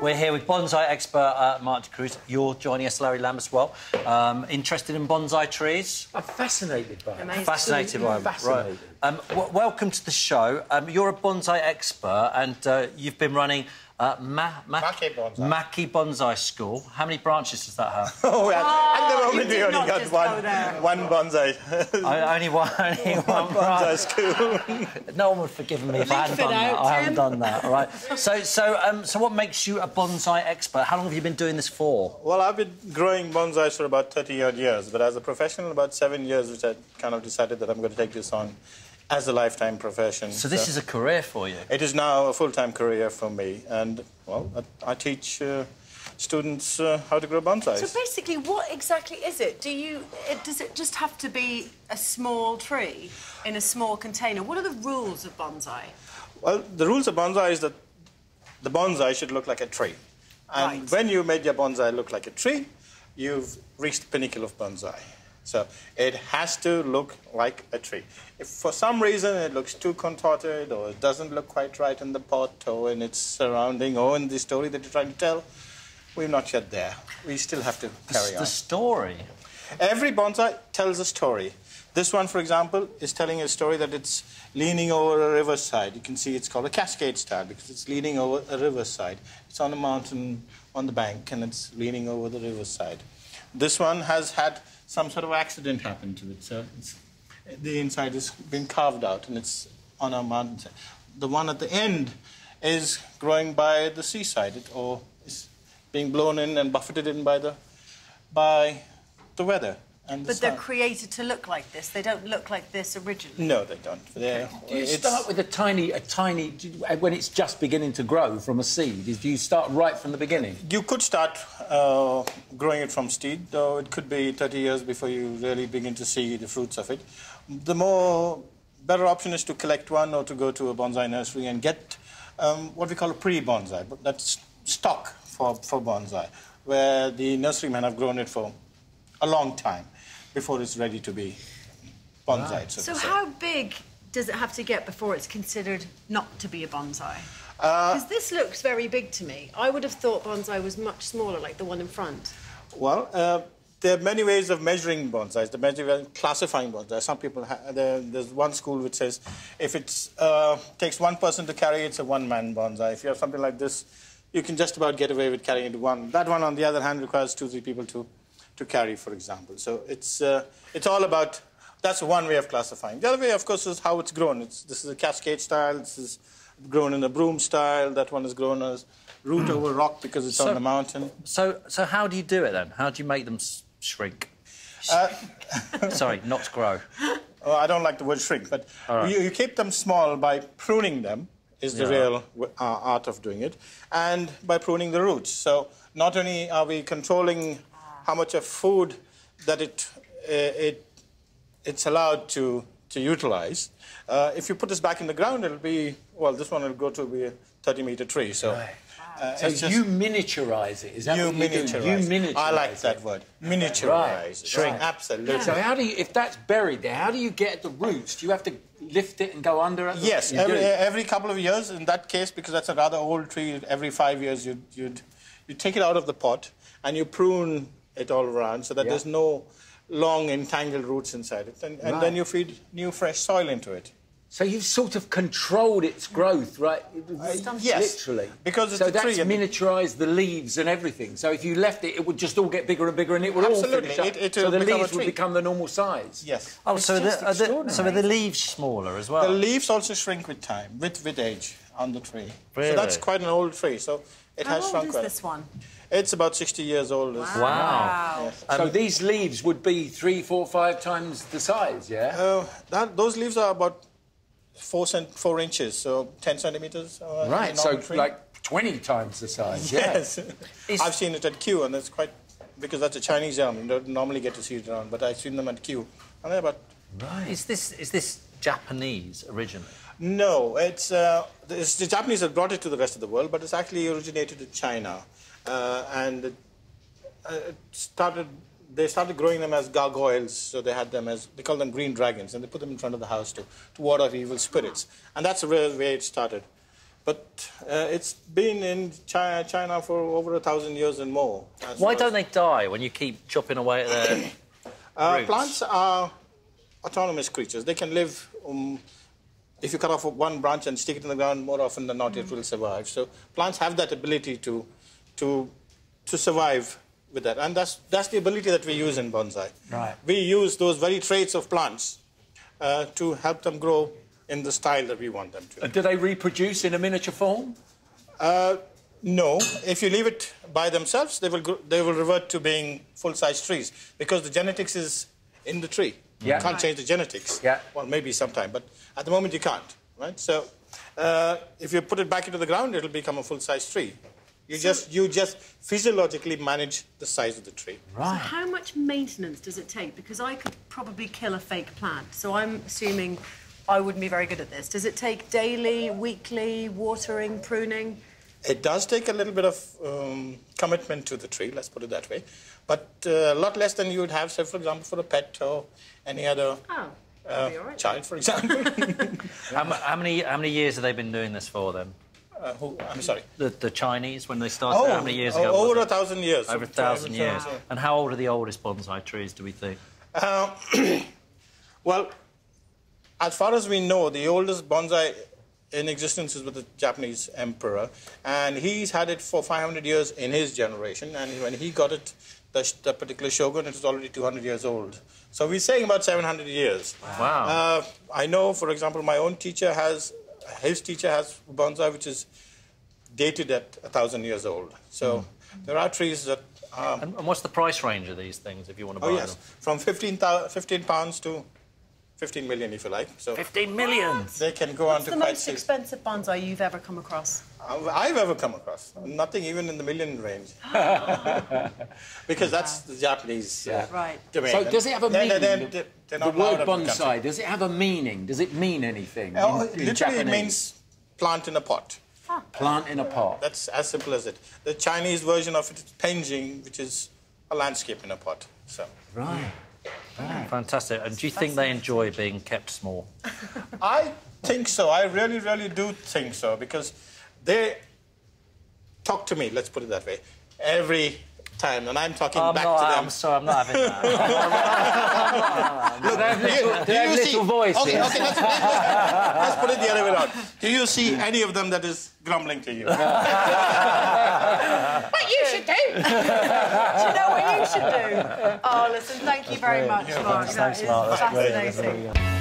We're here with bonsai expert Mark de Cruz. You're joining us, Larry Lamb, as well. Interested in bonsai trees? I'm fascinated by it. Fascinated by them. Fascinated. Right. Welcome to the show. You're a bonsai expert and you've been running Maki Bonsai School. How many branches does that have? Oh, well, at the moment we only got one bonsai. Only one bonsai school. No one would forgive me if I hadn't done that. I haven't done that, all right? So what makes you a bonsai expert? How long have you been doing this for? Well, I've been growing bonsais for about 30-odd years, but as a professional, about 7 years, which I kind of decided that I'm going to take this on as a lifetime profession. So this is a career for you? It is now a full-time career for me, and, well, I teach students how to grow bonsais. So basically, what exactly is it? Does it just have to be a small tree in a small container? What are the rules of bonsai? Well, the rules of bonsai is that the bonsai should look like a tree. And when you made your bonsai look like a tree, you've reached the pinnacle of bonsai. So it has to look like a tree. If for some reason it looks too contorted or it doesn't look quite right in the pot or in its surrounding or in the story that you're trying to tell, we're not yet there. We still have to carry on. The story? Every bonsai tells a story. This one, for example, is telling a story that it's leaning over a riverside. You can see it's called a cascade style because it's leaning over a riverside. It's on a mountain on the bank and it's leaning over the riverside. This one has had some sort of accident happen to it. So the inside has been carved out and it's on a mountainside. The one at the end is growing by the seaside or is being blown in and buffeted in by the weather. And but they're created to look like this. They don't look like this originally. No, they don't. Do you start with a tiny, when it's just beginning to grow from a seed? Do you start right from the beginning? You could start growing it from seed, though it could be 30 years before you really begin to see the fruits of it. The better option is to collect one or to go to a bonsai nursery and get what we call a pre-bonsai, but that's stock for bonsai, where the nurserymen have grown it for a long time before it's ready to be bonsai. Right. So how big does it have to get before it's considered not to be a bonsai? Because this looks very big to me. I would have thought bonsai was much smaller, like the one in front. Well, there are many ways of measuring bonsais. There are many ways of classifying bonsai. Some people, there's one school which says if it takes one person to carry, it's a one-man bonsai. If you have something like this, you can just about get away with carrying it one. That one, on the other hand, requires 2-3 people to carry, for example. So it's all about, that's one way of classifying. The other way, of course, is how it's grown. This is a cascade style, this is grown in a broom style, that one is grown as root over rock because it's on the mountain. So how do you do it then? How do you make them shrink? Sorry, not grow. Oh, I don't like the word shrink, but you keep them small by pruning them, is the real art of doing it, and by pruning the roots. So not only are we controlling how much of food that it's allowed to utilize. If you put this back in the ground, it'll be, well, this one will go to be a 30-meter tree. So, so you miniaturize it. Is that what you do? You miniaturize. I like that word. Miniaturize. Right. Shrink. Absolutely. Yeah. So how do you, if that's buried there, how do you get at the roots? Do you have to lift it and go under it? Yes, every couple of years. In that case, because that's a rather old tree, every 5 years you'd take it out of the pot and you prune it all around so that there's no long entangled roots inside it. And then you feed new fresh soil into it. So you've sort of controlled its growth, right? Yes. Literally. Because it's a tree. So that's miniaturised the leaves and everything. So if you left it, it would just all get bigger and bigger and it would all finish up. So the leaves would become the normal size. Yes. Oh, so are the leaves smaller as well? The leaves also shrink with time, with age on the tree. Really? So that's quite an old tree. So it has shrunk. How old is this one? It's about 60 years old. Wow. Yes. So these leaves would be 3, 4, 5 times the size, yeah? Those leaves are about 4 inches, so 10 centimetres. Right, so like 20 times the size, yes. I've seen it at Kew, and it's quite, because that's a Chinese elm. You don't normally get to see it around, but I've seen them at Kew. And they're about... Right. Is this Japanese originally? No, the Japanese have brought it to the rest of the world, but it's actually originated in China. And they started growing them as gargoyles, so they had them as, they call them green dragons, and they put them in front of the house to ward off evil spirits. And that's the real way it started. But it's been in China for over 1,000 years and more. Why don't they die when you keep chopping away at their roots? Plants are autonomous creatures. They can live... if you cut off one branch and stick it in the ground, more often than not, it will survive. So plants have that ability to survive with that. And that's the ability that we use in bonsai. Right. We use those very traits of plants to help them grow in the style that we want them to. Do they reproduce in a miniature form? No. If you leave it by themselves, they will revert to being full-size trees because the genetics is in the tree. Yeah. You can't change the genetics. Yeah. Well, maybe sometime, but at the moment you can't, right? So if you put it back into the ground, it'll become a full-size tree. You just physiologically manage the size of the tree. Right. So how much maintenance does it take? Because I could probably kill a fake plant, so I'm assuming I wouldn't be very good at this. Does it take daily, weekly, watering, pruning? It does take a little bit of commitment to the tree, let's put it that way, but a lot less than you would have, say, for example, for a pet or any other child, for example. How many years have they been doing this for, then? I'm sorry? The Chinese, when they started, how many years ago? Over 1,000 years. Over 1,000 years. And how old are the oldest bonsai trees, do we think? Well, as far as we know, the oldest bonsai in existence is with the Japanese emperor, and he's had it for 500 years in his generation, and when he got it, the particular shogun, it was already 200 years old. So we're saying about 700 years. Wow. I know, for example, my own teacher his teacher has bonsai which is dated at 1,000 years old. So there are trees that... And what's the price range of these things, if you want to buy them? From 15 pounds to 15 million, if you like. So 15 million? They can go on to quite... What's the most expensive bonsai you've ever come across? I've ever come across. Nothing even in the million range. Because that's the Japanese domain. So does it have a meaning? The word bonsai, does it have a meaning? Does it mean anything in Japanese? It means plant in a pot. Plant in a pot. That's as simple as it. The Chinese version of it is penjing, which is a landscape in a pot. So. Right. Fantastic. And do you think they enjoy being kept small? I think so. I really, really do think so, because they talk to me, let's put it that way, every time, and I'm talking back to them. I'm sorry, I'm not having that. Look, they have little voices. Okay, let's put it the other way around. Do you see any of them that is grumbling to you? What you should do? Do you know what you should do? Oh, listen, thank you very much, Mark. Thanks, Mark. That is fascinating.